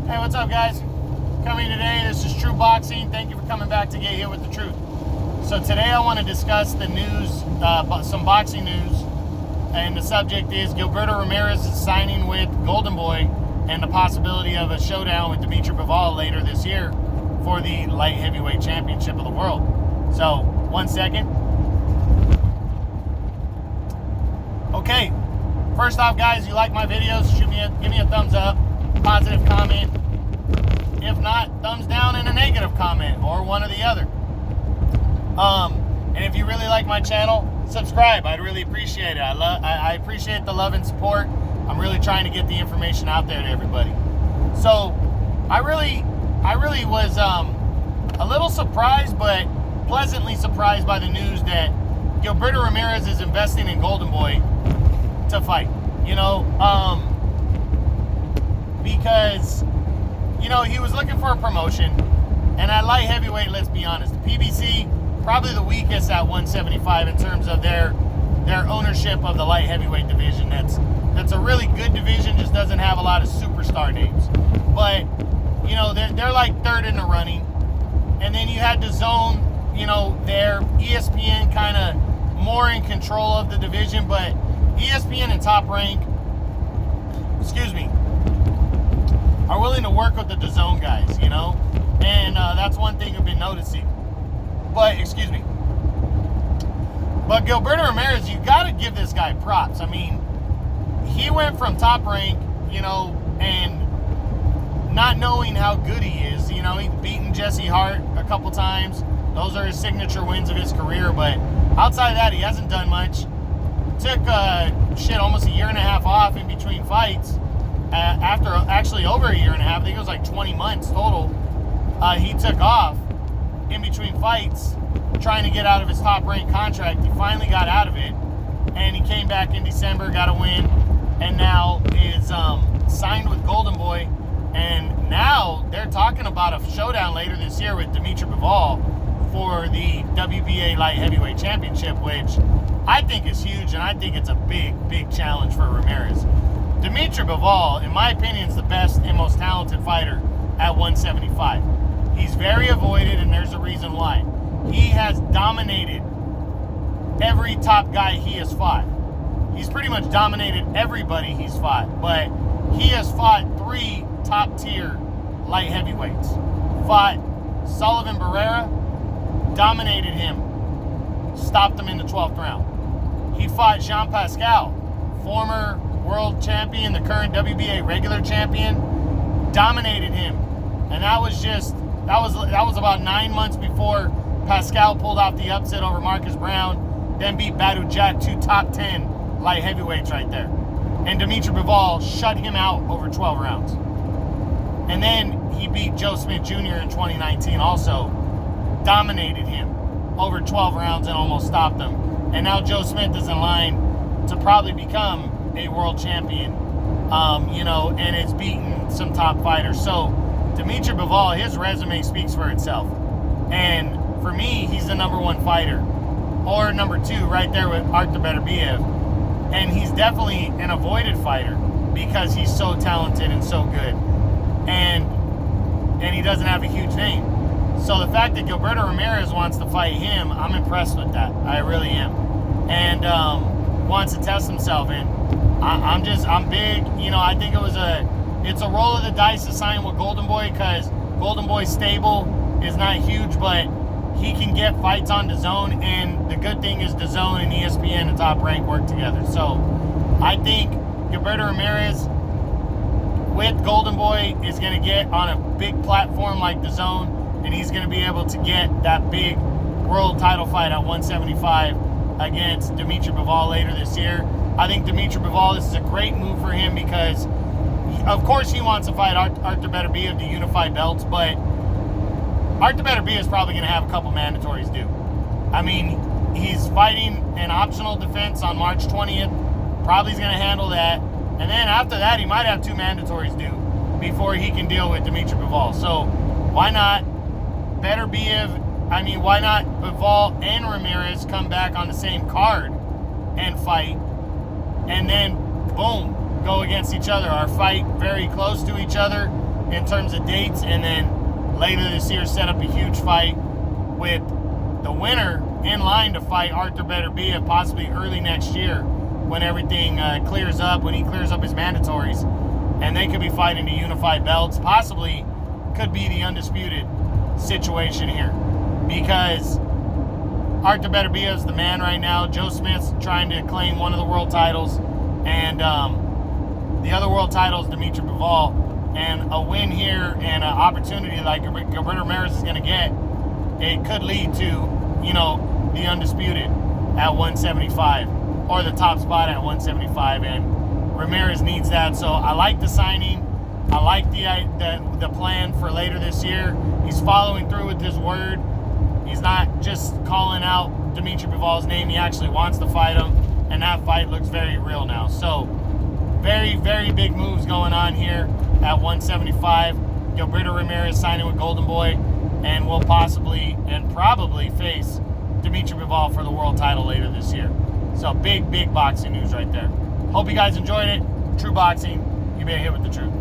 Hey, what's up, guys? Coming today, this is True Boxing. Thank you for coming back to get hit with the truth. So today I want to discuss the news, some boxing news, and the subject is Gilberto Ramirez is signing with Golden Boy and the possibility of a showdown with Dmitry Bivol later this year for the light heavyweight championship of the world. So, 1 second. Okay, first off, guys, you like my videos, give me a thumbs up, positive comment. If not, thumbs down and a negative comment, or one or the other. And if you really like my channel, subscribe. I'd really appreciate it. I appreciate the love and support. I'm really trying to get the information out there to everybody. So, I really was a little surprised, but pleasantly surprised by the news that Gilberto Ramirez is investing in Golden Boy to fight. You know, because, you know, he was looking for a promotion, and at light heavyweight, let's be honest, the PBC, probably the weakest at 175 in terms of their ownership of the light heavyweight division. That's a really good division, just doesn't have a lot of superstar names. But, you know, they're like third in the running. And then you had DAZN, you know, their ESPN kind of more in control of the division, but ESPN and Top Rank, are willing to work with the DAZN guys, you know? And that's one thing I've been noticing. But Gilberto Ramirez, you got to give this guy props. I mean, he went from Top Rank, you know, and not knowing how good he is. You know, he's beaten Jesse Hart a couple times. Those are his signature wins of his career. But outside of that, he hasn't done much. Took, almost a year and a half off in between fights. After actually over a year and a half, I think it was like 20 months total. He took off in between fights, trying to get out of his Top Rank contract. He finally got out of it, and he came back in December, got a win, and now is signed with Golden Boy. And now they're talking about a showdown later this year with Dmitry Bivol for the WBA light heavyweight championship, which I think is huge, and I think it's a big challenge for Ramirez. Dmitry Bivol, in my opinion, is the best and most talented fighter at 175. He's very avoided, and there's a reason why. He has dominated every top guy he has fought. He's pretty much dominated everybody he's fought, but he has fought 3 top-tier light heavyweights. Fought Sullivan Barrera, dominated him, stopped him in the 12th round. He fought Jean Pascal, former world champion, the current WBA regular champion, dominated him. And that was about 9 months before Pascal pulled off the upset over Marcus Brown, then beat Badu Jack, 2 top 10 light heavyweights right there. And Dmitry Bivol shut him out over 12 rounds. And then he beat Joe Smith Jr. in 2019 also, dominated him over 12 rounds and almost stopped him. And now Joe Smith is in line to probably become a world champion, you know, and it's beaten some top fighters. So Dmitry Bivol, his resume speaks for itself. And for me, he's the #1 fighter. Or number 2, right there with Artur Beterbiev. And he's definitely an avoided fighter because he's so talented and so good. And he doesn't have a huge name. So the fact that Gilberto Ramirez wants to fight him, I'm impressed with that. I really am. And wants to test himself. And I'm big, you know, I think it's a roll of the dice to sign with Golden Boy because Golden Boy's stable is not huge, but he can get fights on DAZN, and the good thing is DAZN and ESPN and Top Rank work together. So I think Gilberto Ramirez with Golden Boy is going to get on a big platform like DAZN, and he's going to be able to get that big world title fight at 175 against Dmitry Bivol later this year. I think Dmitry Bivol, this is a great move for him because, of course, he wants to fight Artur Beterbiev to unify belts, but Artur Beterbiev is probably going to have a couple mandatories due. I mean, he's fighting an optional defense on March 20th. Probably is going to handle that. And then after that, he might have 2 mandatories due before he can deal with Dmitry Bivol. So why not why not Bivol and Ramirez come back on the same card and fight, and then, boom, go against each other, or fight very close to each other, in terms of dates, and then later this year set up a huge fight with the winner in line to fight Artur Beterbiev possibly early next year when everything clears up, when he clears up his mandatories, and they could be fighting to unify belts. Possibly could be the undisputed situation here, because Artur Beterbiev's the man right now. Joe Smith's trying to claim one of the world titles, and the other world title is Dmitry Bivol. And a win here and an opportunity like Gilberto Ramirez is going to get, it could lead to, you know, the undisputed at 175 or the top spot at 175, and Ramirez needs that. So I like the signing. I like the plan for later this year. He's following through with his word. He's not just calling out Dmitry Bivol's name. He actually wants to fight him, and that fight looks very real now. So very, very big moves going on here at 175. Gilberto Ramirez signing with Golden Boy, and will possibly and probably face Dmitry Bivol for the world title later this year. So big, big boxing news right there. Hope you guys enjoyed it. True Boxing, you may hit with the truth.